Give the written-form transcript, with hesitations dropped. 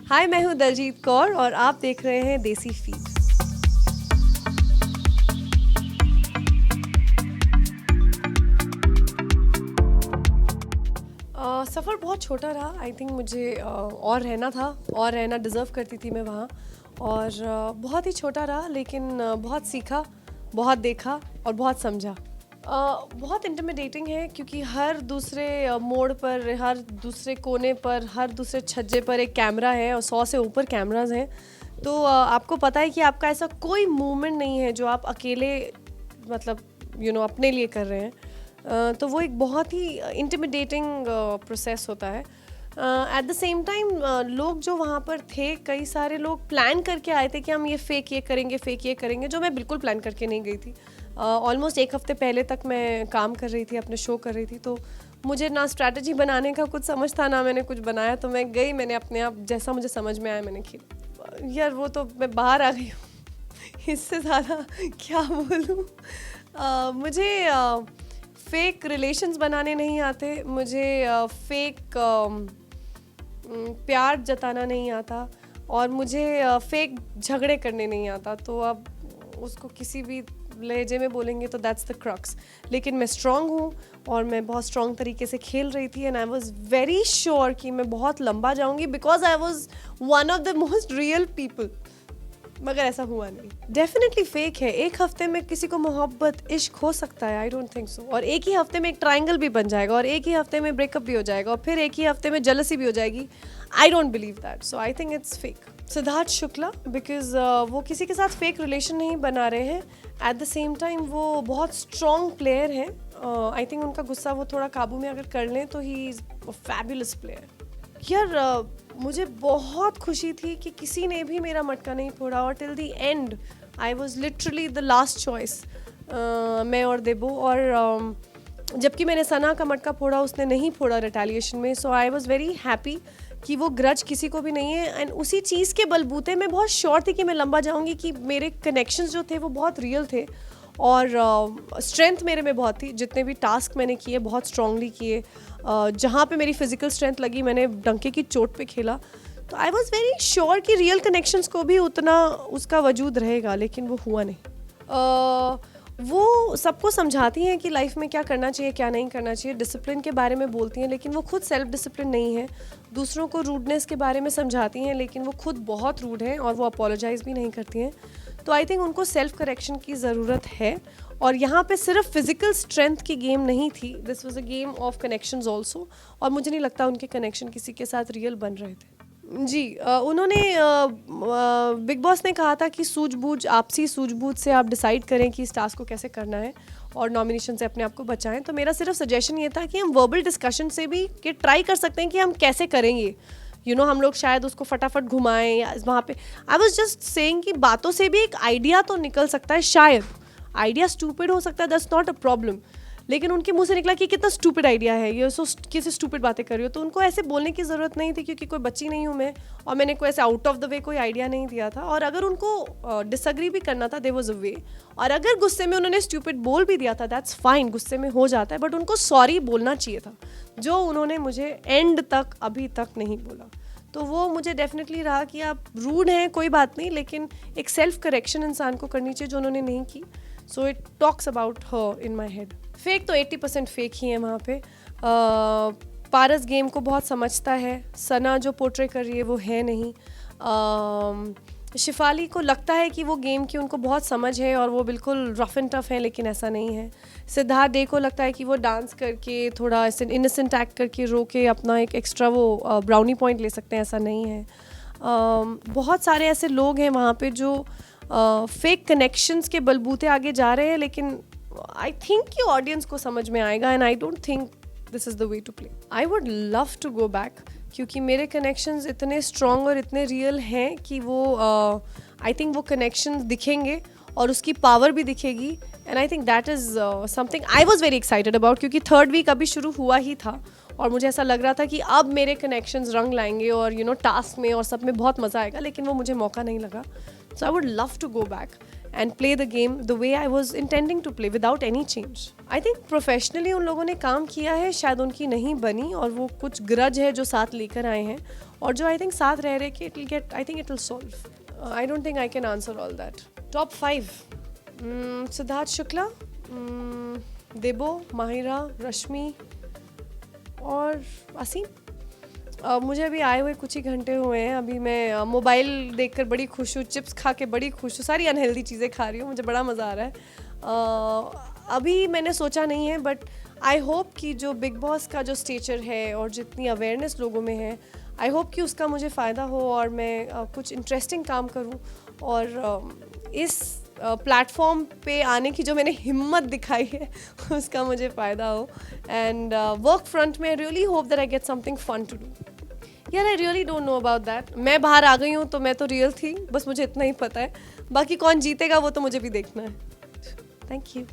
हाय, मैं हूँ दलजीत कौर और आप देख रहे हैं देसी फीड। सफ़र बहुत छोटा रहा। आई थिंक मुझे और रहना था और रहना डिज़र्व करती थी मैं वहाँ। और बहुत ही छोटा रहा, लेकिन बहुत सीखा, बहुत देखा और बहुत समझा। बहुत इंटिमिडेटिंग है क्योंकि हर दूसरे मोड़ पर, हर दूसरे कोने पर, हर दूसरे छज्जे पर एक कैमरा है और 100 से ऊपर कैमराज हैं। तो आपको पता है कि आपका ऐसा कोई मूवमेंट नहीं है जो आप अकेले मतलब अपने लिए कर रहे हैं। तो वो एक बहुत ही इंटिमिडेटिंग प्रोसेस होता है। एट द सेम टाइम लोग जो वहाँ पर थे, कई सारे लोग प्लान करके आए थे कि हम ये फेक ये करेंगे, जो मैं बिल्कुल प्लान करके नहीं गई थी। ऑलमोस्ट एक हफ्ते पहले तक मैं काम कर रही थी, अपने शो कर रही थी, तो मुझे ना स्ट्रैटेजी बनाने का कुछ समझ था, ना मैंने कुछ बनाया। तो मैं गई, मैंने अपने आप जैसा मुझे समझ में आया मैंने किया। यार वो तो मैं बाहर आ गई हूँ इससे ज़्यादा क्या बोलूँ। मुझे फेक रिलेशंस बनाने नहीं आते, मुझे फेक प्यार जताना नहीं आता और मुझे फेक झगड़े करने नहीं आता। तो अब उसको किसी भी लहजे में बोलेंगे तो दैट्स द क्रक्स। लेकिन मैं स्ट्रांग हूँ और मैं बहुत स्ट्रांग तरीके से खेल रही थी and I was very sure कि मैं बहुत लंबा जाऊँगी because I was one of the most real people. मगर ऐसा हुआ नहीं। डेफिनेटली फेक है। एक हफ्ते में किसी को मोहब्बत इश्क हो सकता है, आई डोंट थिंक सो। और एक ही हफ्ते में एक ट्रायंगल भी बन जाएगा और एक ही हफ्ते में ब्रेकअप भी हो जाएगा और फिर एक ही हफ्ते में जेलसी भी हो जाएगी। I don't believe that, so I think it's fake. Siddharth Shukla, because वो किसी के साथ फेक रिलेशन नहीं बना रहे हैं। एट द सेम टाइम वो बहुत स्ट्रॉन्ग प्लेयर हैं। आई थिंक उनका गुस्सा वो थोड़ा काबू में अगर कर लें तो he is a fabulous player. यार मुझे बहुत खुशी थी कि किसी ने भी मेरा मटका नहीं फोड़ा और till the and I was literally the last choice, मैं और देबो। और जबकि मैंने सना का मटका फोड़ा, उसने नहीं फोड़ा रिटेलिएशन में। सो आई वाज वेरी हैप्पी कि वो ग्रज किसी को भी नहीं है। एंड उसी चीज़ के बलबूते मैं बहुत श्योर थी कि मैं लंबा जाऊंगी, कि मेरे कनेक्शंस जो थे वो बहुत रियल थे और स्ट्रेंथ मेरे में बहुत थी। जितने भी टास्क मैंने किए बहुत स्ट्रांगली किए। जहाँ पे मेरी फिजिकल स्ट्रेंथ लगी मैंने डंके की चोट पे खेला। तो आई वॉज वेरी श्योर कि रियल कनेक्शंस को भी उतना उसका वजूद रहेगा, लेकिन वो हुआ नहीं। वो सबको समझाती हैं कि लाइफ में क्या करना चाहिए क्या नहीं करना चाहिए, डिसिप्लिन के बारे में बोलती हैं, लेकिन वो खुद सेल्फ डिसिप्लिन नहीं है। दूसरों को रूडनेस के बारे में समझाती हैं, लेकिन वो खुद बहुत रूड हैं और वो अपोलोजाइज़ भी नहीं करती हैं। तो आई थिंक उनको सेल्फ करेक्शन की ज़रूरत है। और यहाँ पे सिर्फ फिजिकल स्ट्रेंथ की गेम नहीं थी, this was a game of connections also. और मुझे नहीं लगता उनके कनेक्शन किसी के साथ रियल बन रहे थे। जी, उन्होंने बिग बॉस ने कहा था कि सूझबूझ, आपसी सूझबूझ से आप डिसाइड करें कि इस टास्क को कैसे करना है और नॉमिनेशन से अपने आप को बचाएं। तो मेरा सिर्फ सजेशन ये था कि हम वर्बल डिस्कशन से भी कि ट्राई कर सकते हैं कि हम कैसे करेंगे। हम लोग शायद उसको फटाफट घुमाएं या वहाँ पे। आई वॉज जस्ट सेइंग कि बातों से भी एक आइडिया तो निकल सकता है। शायद आइडिया स्टूपिड हो सकता है, दैट्स नॉट अ प्रॉब्लम, लेकिन उनके मुंह से निकला कि कितना स्टूपिड आइडिया है ये, सो कैसे स्टूपिड बातें कर रही हो। तो उनको ऐसे बोलने की ज़रूरत नहीं थी क्योंकि कोई बच्ची नहीं हूँ मैं और मैंने कोई ऐसे आउट ऑफ द वे कोई आइडिया नहीं दिया था। और अगर उनको डिसअग्री भी करना था, देयर वाज अ वे। और अगर गुस्से में उन्होंने स्टूपिड बोल भी दिया था, दैट्स फाइन, गुस्से में हो जाता है, बट उनको सॉरी बोलना चाहिए था, जो उन्होंने मुझे एंड तक अभी तक नहीं बोला। तो वो मुझे डेफिनेटली रहा कि आप रूड हैं कोई बात नहीं, लेकिन एक सेल्फ करेक्शन इंसान को करनी चाहिए, जो उन्होंने नहीं की। So it talks about her in my head. Fake तो 80% फेक ही है वहाँ पे। पारस गेम को बहुत समझता है, सना जो पोर्ट्रे कर रही है वो है नहीं। शिफाली को लगता है कि वो गेम की उनको बहुत समझ है और वो बिल्कुल रफ एंड टफ है, लेकिन ऐसा नहीं है। सिद्धार्थ डे को लगता है कि वो डांस करके थोड़ा ऐसे इनोसेंट एक्ट करके रो के अपना एक एक्स्ट्रा वो ब्राउनी पॉइंट ले सकते हैं, ऐसा नहीं है। बहुत सारे ऐसे लोग हैं वहाँ पे जो फेक कनेक्शंस के बलबूते आगे जा रहे हैं, लेकिन आई थिंक कि ऑडियंस को समझ में आएगा and I don't think this is the way to play. I would love to go back क्योंकि मेरे कनेक्शंस इतने स्ट्रॉन्ग और इतने रियल हैं कि वो आई थिंक वो कनेक्शंस दिखेंगे और उसकी पावर भी दिखेगी। And I think that is something I was very excited about, क्योंकि थर्ड वीक अभी शुरू हुआ ही था और मुझे ऐसा लग रहा था कि अब मेरे कनेक्शंस रंग लाएंगे और टास्क में और सब में बहुत मज़ा आएगा, लेकिन वो मुझे मौका नहीं लगा। So I would love to go back and play the game the way I was intending to play without any change. I think professionally उन लोगों ने काम किया है, शायद उनकी नहीं बनी और वो कुछ ग्रज है जो साथ लेकर आए हैं और जो I think साथ रह रहे कि I think it will solve. I don't think I can answer all that. Top 5. Siddharth Shukla, देबो, माहिरा, रश्मि और असीम. मुझे अभी आए हुए कुछ ही घंटे हुए हैं. अभी मैं मोबाइल देखकर बड़ी खुश हूँ, चिप्स खा के बड़ी खुश हूँ, सारी अनहेल्दी चीज़ें खा रही हूँ, मुझे बड़ा मज़ा आ रहा है. अभी मैंने सोचा नहीं है, बट आई होप कि जो बिग बॉस का जो स्टेचर है और जितनी अवेयरनेस लोगों में है, आई होप कि उसका मुझे फ़ायदा हो और मैं कुछ इंटरेस्टिंग काम करूँ और इस प्लेटफॉर्म पे आने की जो मैंने हिम्मत दिखाई है उसका मुझे फ़ायदा हो. एंड वर्क फ्रंट में really hope that I get something fun to do. यार I really don't know about that. मैं बाहर आ गई हूँ तो मैं तो रियल थी, बस मुझे इतना ही पता है. बाकी कौन जीतेगा वो तो मुझे भी देखना है. Thank you.